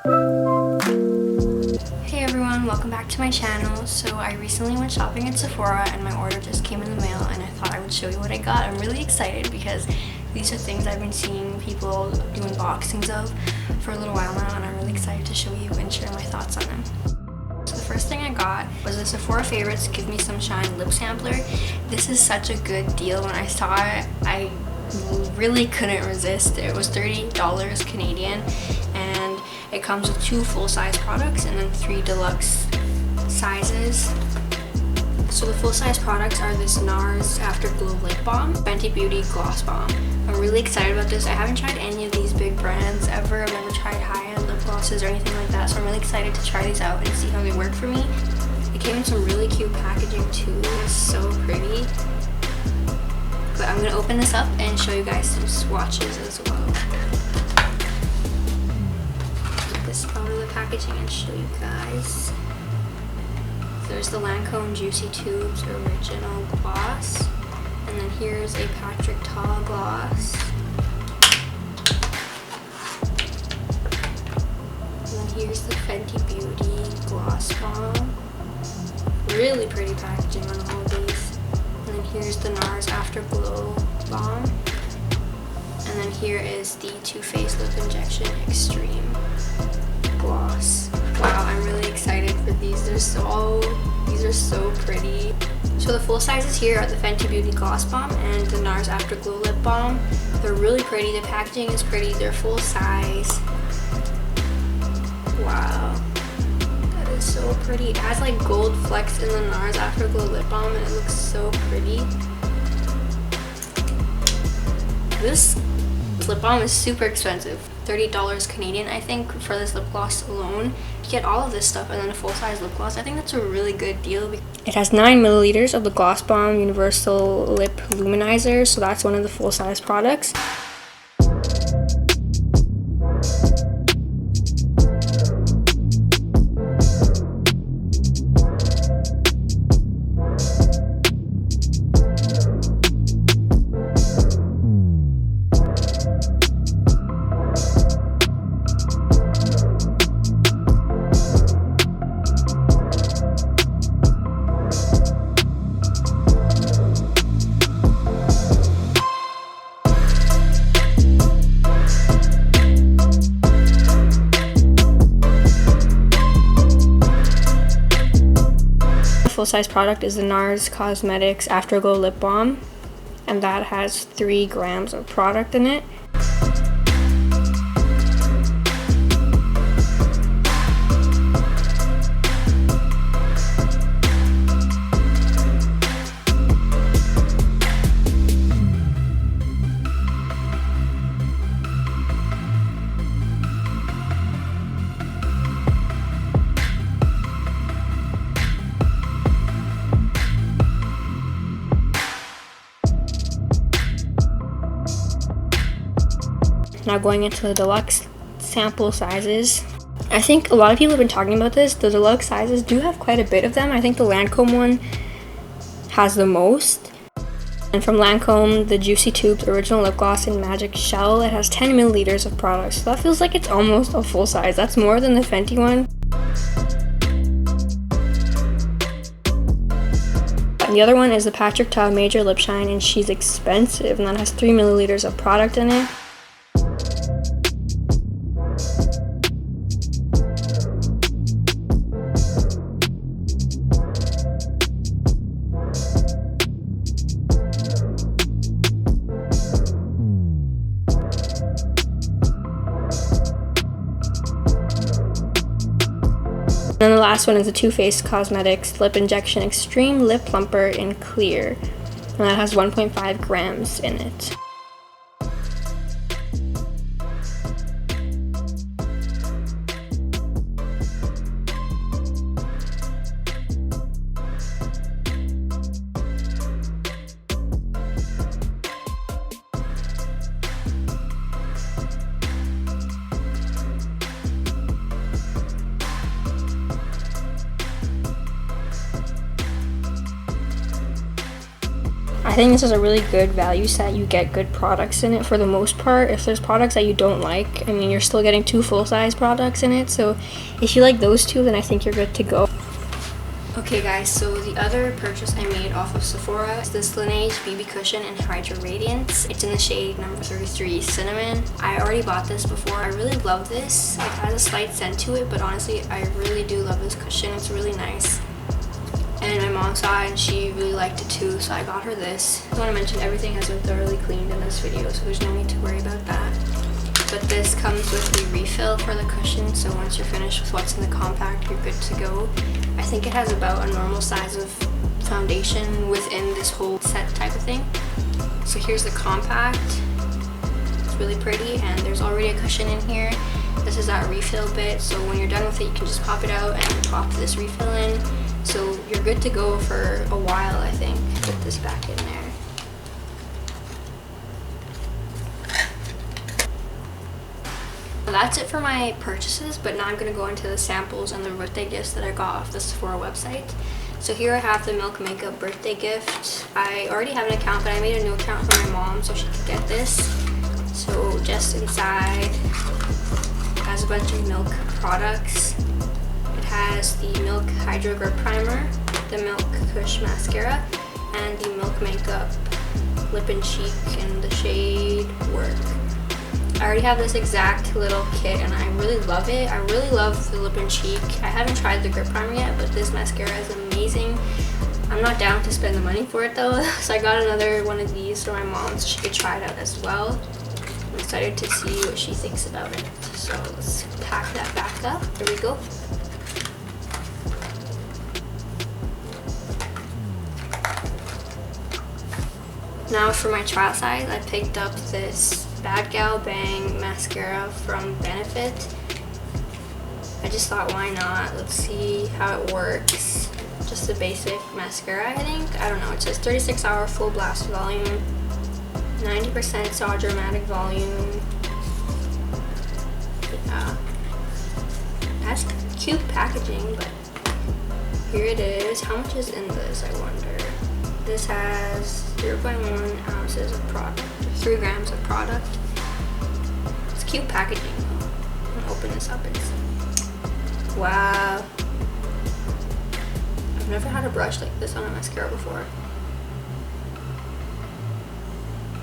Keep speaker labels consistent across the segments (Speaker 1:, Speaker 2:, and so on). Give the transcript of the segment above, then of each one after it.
Speaker 1: Hey everyone, welcome back to my channel. So I recently went shopping at Sephora and my order just came in the mail and I thought I would show you what I got. I'm really excited because these are things I've been seeing people do unboxings of for a little while now, and I'm really excited to show you and share my thoughts on them. So the first thing I got was the Sephora Favorites Give Me Some Shine Lip Sampler. This is such a good deal. When I saw it, I really couldn't resist. It was $30 Canadian and it comes with 2 full-size products and then 3 deluxe sizes. So the full-size products are this NARS Afterglow Lip Balm, Fenty Beauty Gloss Balm. I'm really excited about this. I haven't tried any of these big brands ever. I've never tried high-end lip glosses or anything like that, so I'm really excited to try these out and see how they work for me. It came in some really cute packaging too. It's so pretty. But I'm gonna open this up and show you guys some swatches as well. Take this out of the packaging and show you guys. There's the Lancome Juicy Tubes Original Gloss. And then here's a Patrick Ta gloss. And then here's the Fenty Beauty Gloss Balm. Really pretty packaging on all these. And then here's the NARS Afterglow Balm. And then here is the Too Faced Lip Injection Extreme Gloss. Wow, I'm really excited for these. These are so pretty. So the full sizes here are the Fenty Beauty Gloss Balm and the NARS Afterglow Lip Balm. They're really pretty. The packaging is pretty. They're full size. Wow. That is so pretty. It has like gold flecks in the NARS Afterglow Lip Balm and it looks so pretty. This lip balm is super expensive. $30 Canadian, I think, for this lip gloss alone. You get all of this stuff and then a full-size lip gloss. I think that's a really good deal. It has 9 milliliters of the Gloss Balm Universal Lip Luminizer, so that's one of the full-size products. Full-size product is the NARS Cosmetics Afterglow Lip Balm, and that has 3 grams of product in it. Now going into the deluxe sample sizes. I think a lot of people have been talking about this. The deluxe sizes do have quite a bit of them. I think the Lancome one has the most. And from Lancome, the Juicy Tubes Original Lip Gloss in Magic Shell, it has 10 milliliters of product. So that feels like it's almost a full size. That's more than the Fenty one. And the other one is the Patrick Ta Major Lip Shine, and she's expensive, and that has 3 milliliters of product in it. And then the last one is the Too Faced Cosmetics Lip Injection Extreme Lip Plumper in Clear. And that has 1.5 grams in it. I think this is a really good value set. You get good products in it for the most part. If there's products that you don't like, I mean, you're still getting 2 full-size products in it. So if you like those 2, then I think you're good to go. Okay guys, so the other purchase I made off of Sephora is this Laneige BB Cushion in Hydra Radiance. It's in the shade number 33 Cinnamon. I already bought this before. I really love this. It has a slight scent to it, but honestly, I really do love this cushion. It's really nice. And my mom saw it and she really liked it too, so I got her this. I want to mention everything has been thoroughly cleaned in this video, so there's no need to worry about that. But this comes with the refill for the cushion, so once you're finished with what's in the compact, you're good to go. I think it has about a normal size of foundation within this whole set type of thing. So here's the compact. It's really pretty, and there's already a cushion in here. This is that refill bit, so when you're done with it, you can just pop it out and pop this refill in. So you're good to go for a while, I think. Put this back in there. That's it for my purchases, but now I'm going to go into the samples and the birthday gifts that I got off the Sephora website. So here I have the Milk Makeup birthday gift. I already have an account, but I made a new account for my mom so she could get this. So just inside, it has a bunch of Milk products. It has the Milk Hydra Grip Primer, the Milk Kush Mascara, and the Milk Makeup Lip and Cheek in the shade Work. I already have this exact little kit and I really love it. I really love the lip and cheek. I haven't tried the grip primer yet, but this mascara is amazing. I'm not down to spend the money for it though, so I got another one of these for my mom so she could try it out as well. I'm excited to see what she thinks about it. So let's pack that back up. Here we go. Now for my trial size, I picked up this Bad Gal Bang mascara from Benefit. I just thought, why not? Let's see how it works. Just a basic mascara, I think. I don't know. It says 36-hour full blast volume, 90% saw dramatic volume. Yeah. It has cute packaging, but here it is. How much is in this, I wonder? This has 0.1 ounces of product, 3 grams of product. It's cute packaging though. I'm gonna open this up and see. Wow. I've never had a brush like this on a mascara before.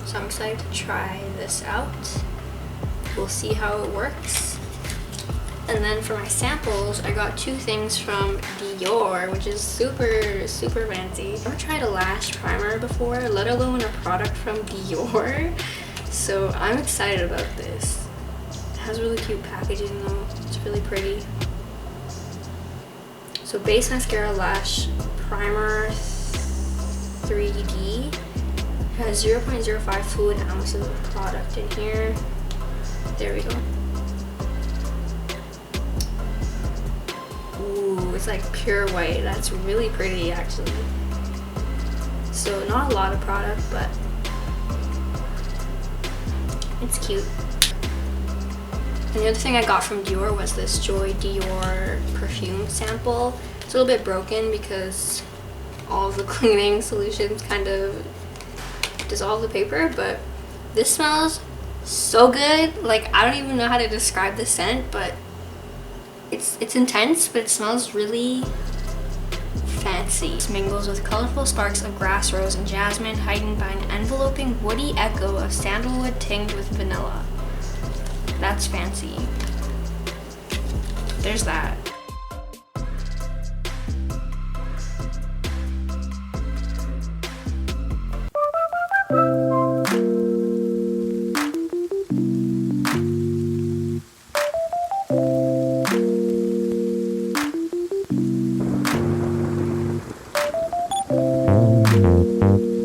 Speaker 1: So I'm excited to try this out. We'll see how it works. And then for my samples, I got 2 things from Dior, which is super, super fancy. I've never tried a lash primer before, let alone a product from Dior. So I'm excited about this. It has really cute packaging though. It's really pretty. So base mascara lash primer 3D. It has 0.05 fluid ounces of product in here. There we go. Ooh, it's like pure white. That's really pretty actually. So not a lot of product, but it's cute. And the other thing I got from Dior was this Joy Dior perfume sample. It's a little bit broken because all of the cleaning solutions kind of dissolve the paper, but this smells so good. Like, I don't even know how to describe the scent, but it's intense, but it smells really fancy. It mingles with colorful sparks of grass, rose, and jasmine, heightened by an enveloping woody echo of sandalwood tinged with vanilla. That's fancy. There's that.